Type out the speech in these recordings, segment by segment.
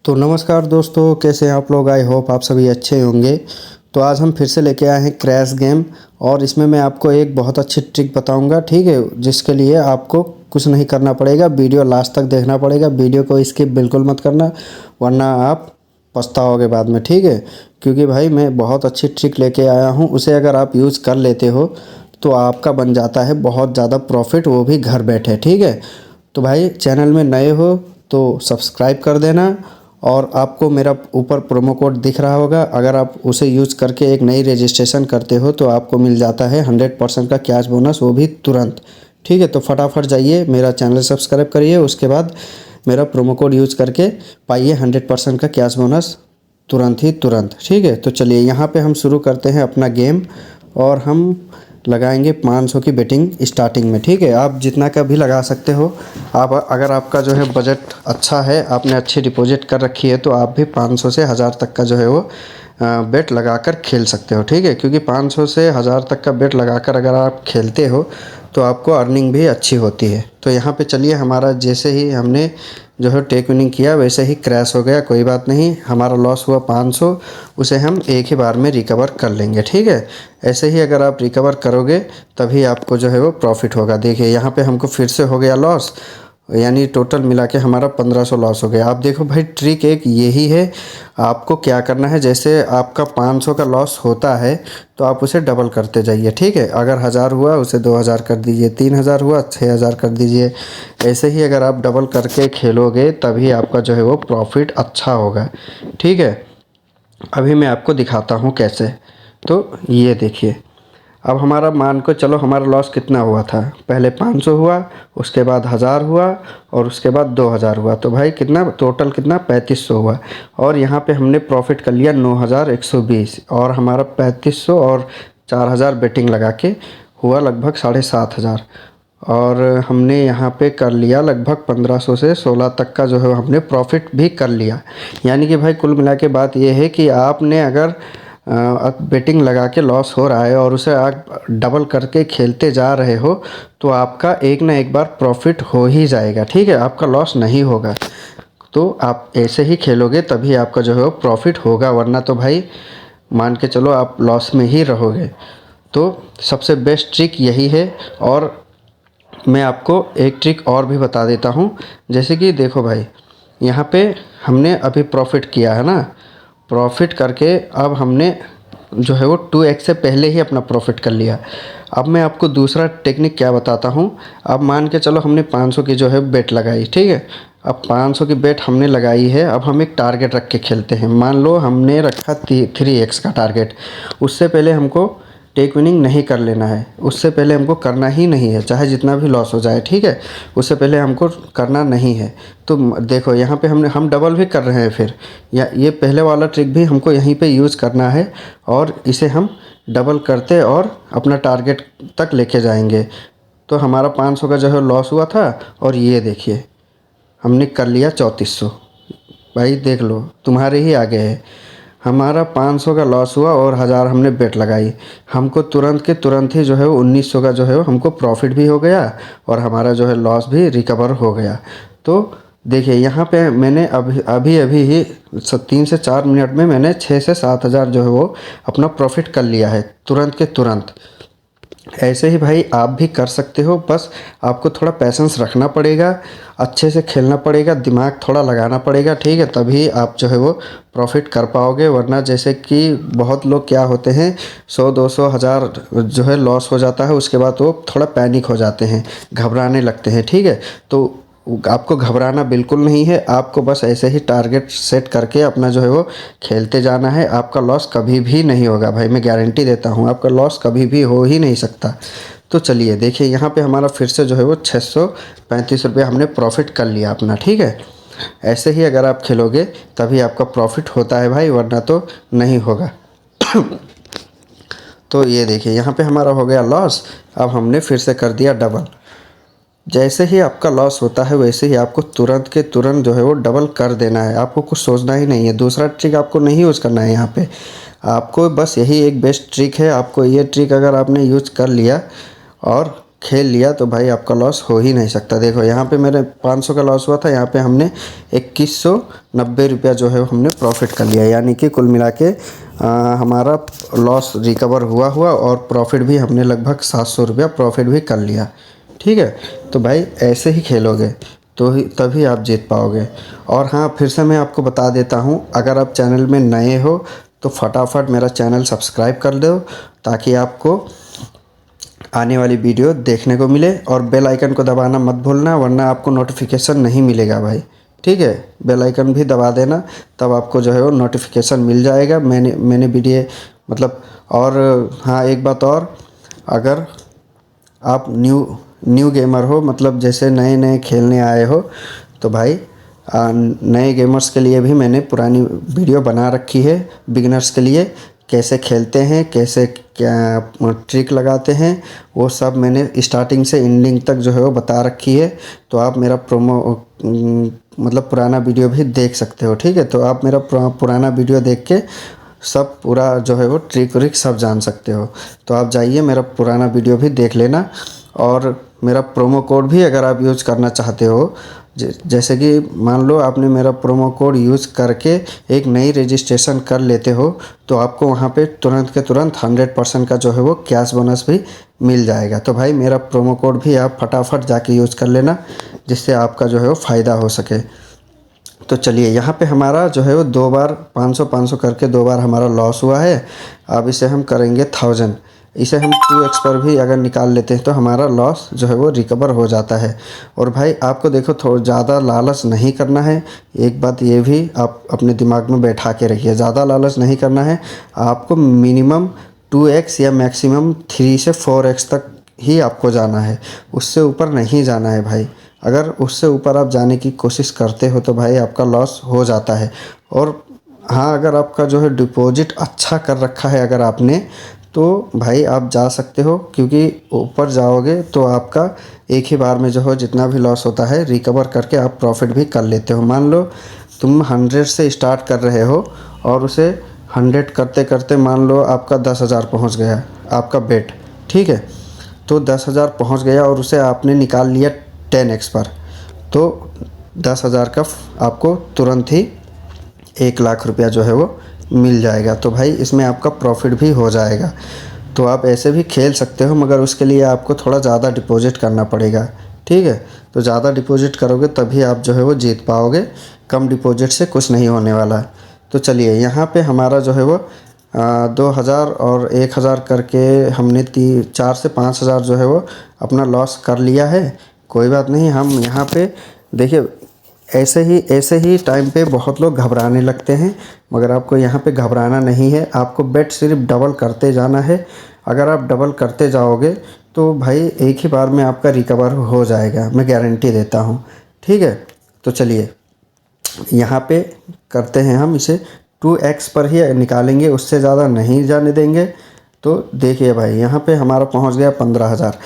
तो नमस्कार दोस्तों, कैसे हैं आप लोग। आई होप आप सभी अच्छे होंगे। तो आज हम फिर से लेके आए हैं क्रैश गेम और इसमें मैं आपको एक बहुत अच्छी ट्रिक बताऊंगा, ठीक है, जिसके लिए आपको कुछ नहीं करना पड़ेगा, वीडियो लास्ट तक देखना पड़ेगा। वीडियो को स्किप बिल्कुल मत करना, वरना आप पछताओगे बाद में, ठीक है। क्योंकि भाई मैं बहुत अच्छी ट्रिक लेके आया हूँ, उसे अगर आप यूज़ कर लेते हो तो आपका बन जाता है बहुत ज़्यादा प्रॉफिट, वो भी घर बैठे, ठीक है। तो भाई चैनल में नए हो तो सब्सक्राइब कर देना और आपको मेरा ऊपर प्रोमो कोड दिख रहा होगा, अगर आप उसे यूज़ करके एक नई रजिस्ट्रेशन करते हो तो आपको मिल जाता है 100% का कैश बोनस, वो भी तुरंत, ठीक है। तो फटाफट जाइए मेरा चैनल सब्सक्राइब करिए, उसके बाद मेरा प्रोमो कोड यूज़ करके पाइए 100% का कैश बोनस तुरंत ही तुरंत, ठीक है। तो चलिए यहाँ पे हम शुरू करते हैं अपना गेम और हम लगाएंगे 500 की बेटिंग स्टार्टिंग में, ठीक है। आप जितना का भी लगा सकते हो। आप अगर आपका जो है बजट अच्छा है, आपने अच्छी डिपॉजिट कर रखी है, तो आप भी 500 से 1000 तक का जो है वो बेट लगाकर खेल सकते हो, ठीक है। क्योंकि 500 से 1000 तक का बेट लगाकर अगर आप खेलते हो तो आपको अर्निंग भी अच्छी होती है। तो यहाँ पे चलिए, हमारा जैसे ही हमने जो है टेक विनिंग किया वैसे ही क्रैश हो गया, कोई बात नहीं, हमारा लॉस हुआ 500, उसे हम एक ही बार में रिकवर कर लेंगे, ठीक है। ऐसे ही अगर आप रिकवर करोगे तभी आपको जो है वो प्रॉफिट होगा। देखिए यहाँ पे हमको फिर से हो गया लॉस, यानी टोटल मिला के हमारा 1500 लॉस हो गया। आप देखो भाई, ट्रिक एक यही है, आपको क्या करना है, जैसे आपका 500 का लॉस होता है तो आप उसे डबल करते जाइए, ठीक है। अगर 1000 हुआ उसे 2000 कर दीजिए, 3000 हुआ 6000 कर दीजिए। ऐसे ही अगर आप डबल करके खेलोगे तभी आपका जो है वो प्रॉफिट अच्छा होगा, ठीक है। अभी मैं आपको दिखाता हूँ कैसे। तो ये देखिए, अब हमारा मान को चलो, हमारा लॉस कितना हुआ था, पहले 500 हुआ, उसके बाद 1000 हुआ और उसके बाद 2000 हुआ, तो भाई कितना टोटल, कितना 3500 हुआ। और यहाँ पे हमने प्रॉफिट कर लिया 9120 और हमारा 3500 और 4000 बेटिंग लगा के हुआ लगभग 7500। और हमने यहाँ पे कर लिया लगभग 1500 से 16 तक का जो है हमने प्रॉफिट भी कर लिया। यानी कि भाई कुल मिला के बात ये है कि आपने अगर बेटिंग लगा के लॉस हो रहा है और उसे आप डबल करके खेलते जा रहे हो तो आपका एक ना एक बार प्रॉफिट हो ही जाएगा, ठीक है, आपका लॉस नहीं होगा। तो आप ऐसे ही खेलोगे तभी आपका जो है वो प्रॉफिट होगा, वरना तो भाई मान के चलो आप लॉस में ही रहोगे। तो सबसे बेस्ट ट्रिक यही है। और मैं आपको एक ट्रिक और भी बता देता हूँ। जैसे कि देखो भाई, यहाँ पे हमने अभी प्रॉफिट किया है ना, प्रॉफिट करके अब हमने जो है वो 2x से पहले ही अपना प्रॉफिट कर लिया। अब मैं आपको दूसरा टेक्निक क्या बताता हूँ। अब मान के चलो हमने 500 की जो है बेट लगाई, ठीक है। अब 500 की बेट हमने लगाई है, अब हम एक टारगेट रख के खेलते हैं। मान लो हमने रखा 3x का टारगेट, उससे पहले हमको टेक विनिंग नहीं कर लेना है, उससे पहले हमको करना ही नहीं है, चाहे जितना भी लॉस हो जाए, ठीक है। उससे पहले हमको करना नहीं है। तो देखो यहाँ पे हम डबल भी कर रहे हैं, फिर या ये पहले वाला ट्रिक भी हमको यहीं पे यूज़ करना है और इसे हम डबल करते और अपना टारगेट तक लेके जाएंगे। तो हमारा 500 का जो है लॉस हुआ था और ये देखिए हमने कर लिया 3400। भाई देख लो, तुम्हारे ही आगे है। हमारा 500 का लॉस हुआ और 1000 हमने बेट लगाई, हमको तुरंत के तुरंत ही जो है वो 1900 का जो है वो हमको प्रॉफिट भी हो गया और हमारा जो है लॉस भी रिकवर हो गया। तो देखिए यहाँ पे मैंने अभी अभी अभी ही 3 से 4 मिनट में मैंने 6 से 7000 जो है वो अपना प्रॉफिट कर लिया है, तुरंत के तुरंत। ऐसे ही भाई आप भी कर सकते हो, बस आपको थोड़ा पैसेंस रखना पड़ेगा, अच्छे से खेलना पड़ेगा, दिमाग थोड़ा लगाना पड़ेगा, ठीक है, तभी आप जो है वो प्रॉफिट कर पाओगे। वरना जैसे कि बहुत लोग क्या होते हैं, 100 200 1000 जो है लॉस हो जाता है, उसके बाद वो थोड़ा पैनिक हो जाते हैं, घबराने लगते हैं, ठीक है। तो आपको घबराना बिल्कुल नहीं है, आपको बस ऐसे ही टारगेट सेट करके अपना जो है वो खेलते जाना है। आपका लॉस कभी भी नहीं होगा भाई, मैं गारंटी देता हूँ, आपका लॉस कभी भी हो ही नहीं सकता। तो चलिए देखिए, यहाँ पे हमारा फिर से जो है वो 635 रुपये हमने प्रॉफिट कर लिया अपना, ठीक है। ऐसे ही अगर आप खेलोगे तभी आपका प्रॉफिट होता है भाई, वरना तो नहीं होगा। तो ये देखिए यहाँ पे हमारा हो गया लॉस, अब हमने फिर से कर दिया डबल। जैसे ही आपका लॉस होता है वैसे ही आपको तुरंत के तुरंत जो है वो डबल कर देना है, आपको कुछ सोचना ही नहीं है, दूसरा ट्रिक आपको नहीं यूज़ करना है। यहाँ पे आपको बस यही एक बेस्ट ट्रिक है, आपको ये ट्रिक अगर आपने यूज़ कर लिया और खेल लिया तो भाई आपका लॉस हो ही नहीं सकता। देखो यहाँ पे मेरे 500 का लॉस हुआ था, यहाँ पे हमने 2190 रुपया जो है हमने प्रॉफिट कर लिया। यानी कि कुल मिला के हमारा लॉस रिकवर हुआ और प्रॉफिट भी हमने लगभग 700 रुपया प्रॉफिट भी कर लिया। ठीक है, तो भाई ऐसे ही खेलोगे तो ही तभी आप जीत पाओगे। और हाँ, फिर से मैं आपको बता देता हूँ, अगर आप चैनल में नए हो तो फटाफट मेरा चैनल सब्सक्राइब कर दो ताकि आपको आने वाली वीडियो देखने को मिले। और बेल आइकन को दबाना मत भूलना, वरना आपको नोटिफिकेशन नहीं मिलेगा भाई। ठीक है, बेल आइकन भी दबा देना, तब आपको जो है वो नोटिफिकेशन मिल जाएगा मैंने वीडियो मतलब। और हाँ, एक बात और, अगर आप न्यू गेमर हो, मतलब जैसे नए नए खेलने आए हो, तो भाई नए गेमर्स के लिए भी मैंने पुरानी वीडियो बना रखी है। बिगिनर्स के लिए कैसे खेलते हैं, कैसे क्या ट्रिक लगाते हैं, वो सब मैंने स्टार्टिंग से एंडिंग तक जो है वो बता रखी है। तो आप मेरा मतलब पुराना वीडियो भी देख सकते हो। ठीक है, तो आप मेरा पुराना वीडियो देख के सब पूरा जो है वो ट्रिक व्रिक सब जान सकते हो। तो आप जाइए मेरा पुराना वीडियो भी देख लेना। और मेरा प्रोमो कोड भी अगर आप यूज़ करना चाहते हो, जैसे कि मान लो आपने मेरा प्रोमो कोड यूज़ करके एक नई रजिस्ट्रेशन कर लेते हो, तो आपको वहाँ पे तुरंत के तुरंत 100% का जो है वो कैश बोनस भी मिल जाएगा। तो भाई मेरा प्रोमो कोड भी आप फटाफट जाके यूज़ कर लेना, जिससे आपका जो है वो फ़ायदा हो सके। तो चलिए, यहाँ पे हमारा जो है वो 2 बार 500 करके 2 बार हमारा लॉस हुआ है। अब इसे हम करेंगे 1000। इसे हम 2x पर भी अगर निकाल लेते हैं तो हमारा लॉस जो है वो रिकवर हो जाता है। और भाई आपको देखो, थोड़ा ज़्यादा लालच नहीं करना है। एक बात ये भी आप अपने दिमाग में बैठा के रखिए, ज़्यादा लालच नहीं करना है। आपको मिनिमम 2x या मैक्सिमम 3 से 4x तक ही आपको जाना है, उससे ऊपर नहीं जाना है भाई। अगर उससे ऊपर आप जाने की कोशिश करते हो तो भाई आपका लॉस हो जाता है। और हाँ, अगर आपका जो है डिपॉजिट अच्छा कर रखा है अगर आपने, तो भाई आप जा सकते हो, क्योंकि ऊपर जाओगे तो आपका एक ही बार में जो है जितना भी लॉस होता है रिकवर करके आप प्रॉफिट भी कर लेते हो। मान लो तुम 100 से स्टार्ट कर रहे हो और उसे 100 करते करते मान लो आपका 10,000 पहुँच गया आपका बेट। ठीक है, तो 10,000 पहुँच गया और उसे आपने निकाल लिया 10x पर, तो 10,000 का आपको तुरंत ही 1,00,000 रुपया जो है वो मिल जाएगा। तो भाई इसमें आपका प्रॉफिट भी हो जाएगा। तो आप ऐसे भी खेल सकते हो, मगर उसके लिए आपको थोड़ा ज़्यादा डिपॉजिट करना पड़ेगा। ठीक है, तो ज़्यादा डिपॉजिट करोगे तभी आप जो है वो जीत पाओगे, कम डिपॉजिट से कुछ नहीं होने वाला। तो चलिए, यहाँ पे हमारा जो है वो 2,000 और 1,000 करके हमने 4 से 5,000 जो है वो अपना लॉस कर लिया है। कोई बात नहीं, हम यहाँ पे देखिए ऐसे ही टाइम पे बहुत लोग घबराने लगते हैं, मगर आपको यहाँ पे घबराना नहीं है। आपको बेट सिर्फ डबल करते जाना है। अगर आप डबल करते जाओगे तो भाई एक ही बार में आपका रिकवर हो जाएगा, मैं गारंटी देता हूँ। ठीक है, तो चलिए यहाँ पे करते हैं हम इसे 2x पर ही निकालेंगे, उससे ज़्यादा नहीं जाने देंगे। तो देखिए भाई, यहाँ पे हमारा पहुँच गया 15,000।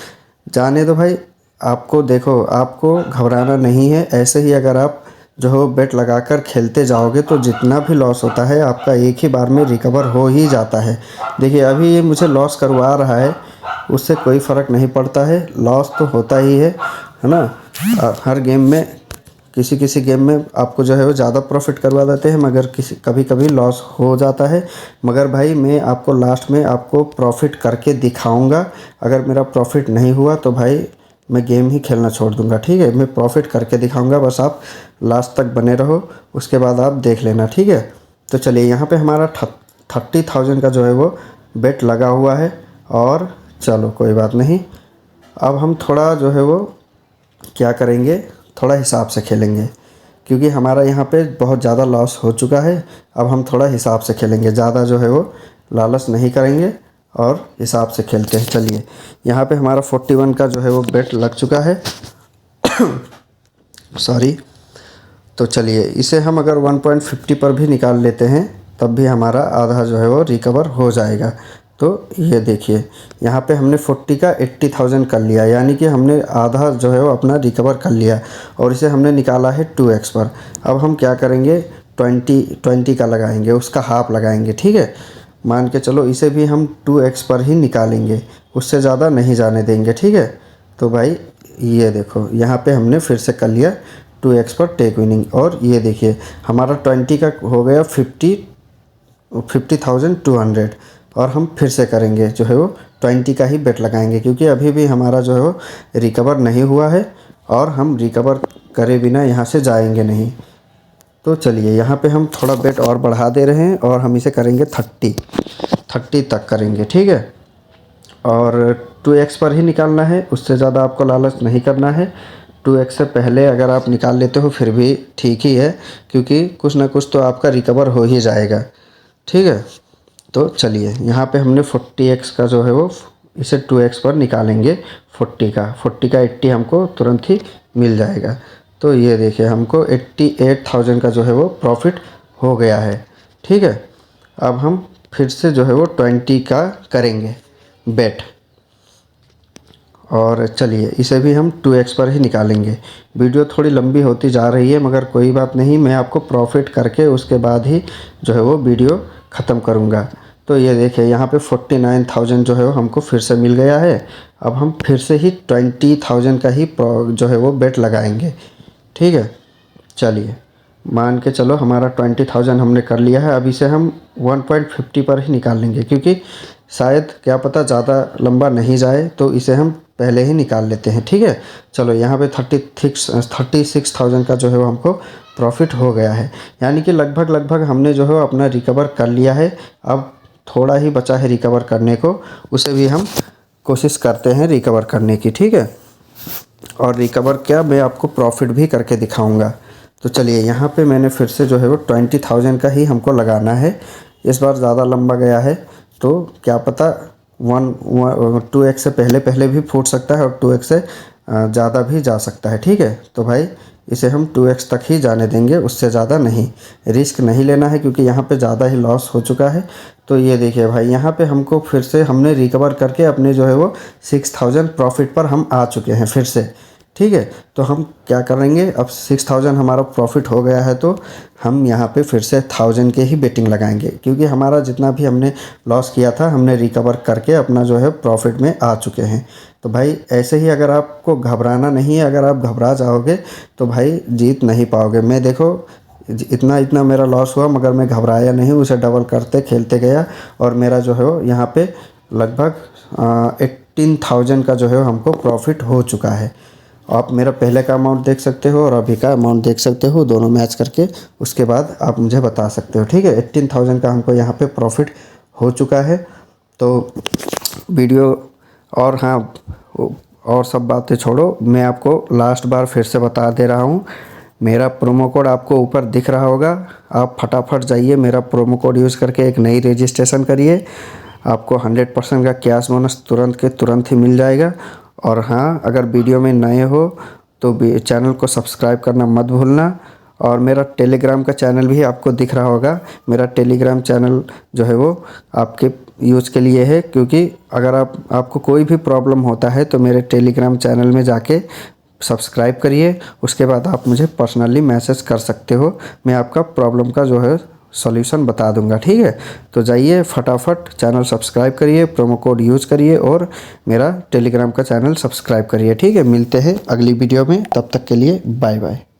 जाने दो भाई, आपको देखो, आपको घबराना नहीं है। ऐसे ही अगर आप जो है बेट लगाकर खेलते जाओगे तो जितना भी लॉस होता है आपका एक ही बार में रिकवर हो ही जाता है। देखिए अभी ये मुझे लॉस करवा रहा है, उससे कोई फ़र्क नहीं पड़ता है, लॉस तो होता ही है ना। हर गेम में किसी गेम में आपको जो है वो ज़्यादा प्रॉफिट करवा देते हैं, मगर कभी कभी लॉस हो जाता है। मगर भाई मैं आपको लास्ट में आपको प्रॉफिट करके दिखाऊंगा। अगर मेरा प्रॉफिट नहीं हुआ तो भाई मैं गेम ही खेलना छोड़ दूंगा। ठीक है, मैं प्रॉफिट करके दिखाऊंगा, बस आप लास्ट तक बने रहो, उसके बाद आप देख लेना। ठीक है, तो चलिए यहाँ पे हमारा 30,000 का जो है वो बेट लगा हुआ है। और चलो कोई बात नहीं, अब हम थोड़ा जो है वो क्या करेंगे, थोड़ा हिसाब से खेलेंगे, क्योंकि हमारा यहाँ पे बहुत ज़्यादा लॉस हो चुका है। अब हम थोड़ा हिसाब से खेलेंगे, ज़्यादा जो है वो लालच नहीं करेंगे और हिसाब से खेलते हैं। चलिए, यहाँ पे हमारा 41 का जो है वो बेट लग चुका है सॉरी। तो चलिए इसे हम अगर 1.50 पर भी निकाल लेते हैं तब भी हमारा आधा जो है वो रिकवर हो जाएगा। तो ये देखिए, यहाँ पे हमने 40 का 80,000 कर लिया, यानी कि हमने आधा जो है वो अपना रिकवर कर लिया और इसे हमने निकाला है 2x पर। अब हम क्या करेंगे, 20 का लगाएंगे, उसका हाफ लगाएंगे। ठीक है, मान के चलो इसे भी हम 2x पर ही निकालेंगे, उससे ज़्यादा नहीं जाने देंगे। ठीक है, तो भाई ये देखो यहाँ पे हमने फिर से कर लिया 2x पर टेक विनिंग, और ये देखिए हमारा 20 का हो गया 50,200, और हम फिर से करेंगे जो है वो 20 का ही बेट लगाएंगे, क्योंकि अभी भी हमारा जो है वो रिकवर नहीं हुआ है और हम रिकवर करे बिना यहाँ से जाएंगे नहीं। तो चलिए यहाँ पे हम थोड़ा बेट और बढ़ा दे रहे हैं और हम इसे करेंगे 30 तक करेंगे, ठीक है। और 2x पर ही निकालना है, उससे ज़्यादा आपको लालच नहीं करना है। 2x से पहले अगर आप निकाल लेते हो फिर भी ठीक ही है, क्योंकि कुछ ना कुछ तो आपका रिकवर हो ही जाएगा, ठीक है। तो चलिए यहाँ पे हमने 40x का जो है वो इसे 2x पर निकालेंगे। 40 का 80 हमको तुरंत ही मिल जाएगा। तो ये देखिए हमको 88,000 का जो है वो प्रॉफिट हो गया है, ठीक है। अब हम फिर से जो है वो 20 का करेंगे बेट, और चलिए इसे भी हम 2x पर ही निकालेंगे। वीडियो थोड़ी लंबी होती जा रही है मगर कोई बात नहीं, मैं आपको प्रॉफिट करके उसके बाद ही जो है वो वीडियो ख़त्म करूँगा। तो ये देखिए यहाँ पे 49,000 जो है वो हमको फिर से मिल गया है। अब हम फिर से ही 20,000 का ही जो है वो बेट लगाएंगे, ठीक है। चलिए मान के चलो हमारा 20,000 हमने कर लिया है। अब इसे हम 1.50 पर ही निकाल लेंगे, क्योंकि शायद क्या पता ज़्यादा लंबा नहीं जाए, तो इसे हम पहले ही निकाल लेते हैं, ठीक है। चलो यहाँ पे 36,000 का जो है वो हमको प्रॉफिट हो गया है, यानी कि लगभग हमने जो है अपना रिकवर कर लिया है। अब थोड़ा ही बचा है रिकवर करने को, उसे भी हम कोशिश करते हैं रिकवर करने की, ठीक है। और रिकवर क्या, मैं आपको प्रॉफिट भी करके दिखाऊंगा। तो चलिए यहाँ पे मैंने फिर से जो है वो 20,000 का ही हमको लगाना है। इस बार ज़्यादा लंबा गया है तो क्या पता 2x से पहले भी फूट सकता है और 2x से ज़्यादा भी जा सकता है, ठीक है। तो भाई इसे हम 2x तक ही जाने देंगे, उससे ज़्यादा नहीं। रिस्क नहीं लेना है क्योंकि यहाँ पे ज़्यादा ही लॉस हो चुका है। तो ये देखिए भाई यहाँ पे हमको फिर से हमने रिकवर करके अपने जो है वो 6,000 प्रॉफिट पर हम आ चुके हैं फिर से, ठीक है। तो हम क्या करेंगे, अब 6,000 हमारा प्रॉफिट हो गया है तो हम यहाँ पे फिर से 1,000 के ही बेटिंग लगाएंगे, क्योंकि हमारा जितना भी हमने लॉस किया था हमने रिकवर करके अपना जो है प्रॉफिट में आ चुके हैं। तो भाई ऐसे ही अगर आपको घबराना नहीं है, अगर आप घबरा जाओगे तो भाई जीत नहीं पाओगे। मैं देखो इतना मेरा लॉस हुआ मगर मैं घबराया नहीं, उसे डबल करते खेलते गया और मेरा जो है यहाँ पे लगभग 18,000 का जो है हमको प्रॉफिट हो चुका है। आप मेरा पहले का अमाउंट देख सकते हो और अभी का अमाउंट देख सकते हो, दोनों मैच करके उसके बाद आप मुझे बता सकते हो, ठीक है। 18,000 का हमको यहाँ पे प्रॉफिट हो चुका है। तो वीडियो और हाँ, और सब बातें छोड़ो, मैं आपको लास्ट बार फिर से बता दे रहा हूँ, मेरा प्रोमो कोड आपको ऊपर दिख रहा होगा। आप फटाफट जाइए मेरा प्रोमो कोड यूज़ करके एक नई रजिस्ट्रेशन करिए, आपको 100% का कैश बोनस तुरंत के तुरंत ही मिल जाएगा। और हाँ, अगर वीडियो में नए हो तो चैनल को सब्सक्राइब करना मत भूलना। और मेरा टेलीग्राम का चैनल भी आपको दिख रहा होगा। मेरा टेलीग्राम चैनल जो है वो आपके यूज़ के लिए है, क्योंकि अगर आपको कोई भी प्रॉब्लम होता है तो मेरे टेलीग्राम चैनल में जाके सब्सक्राइब करिए, उसके बाद आप मुझे पर्सनली मैसेज कर सकते हो, मैं आपका प्रॉब्लम का जो है सॉल्यूशन बता दूंगा, ठीक है। तो जाइए फटाफट चैनल सब्सक्राइब करिए, प्रोमो कोड यूज़ करिए और मेरा टेलीग्राम का चैनल सब्सक्राइब करिए, ठीक है। मिलते हैं अगली वीडियो में, तब तक के लिए बाय बाय।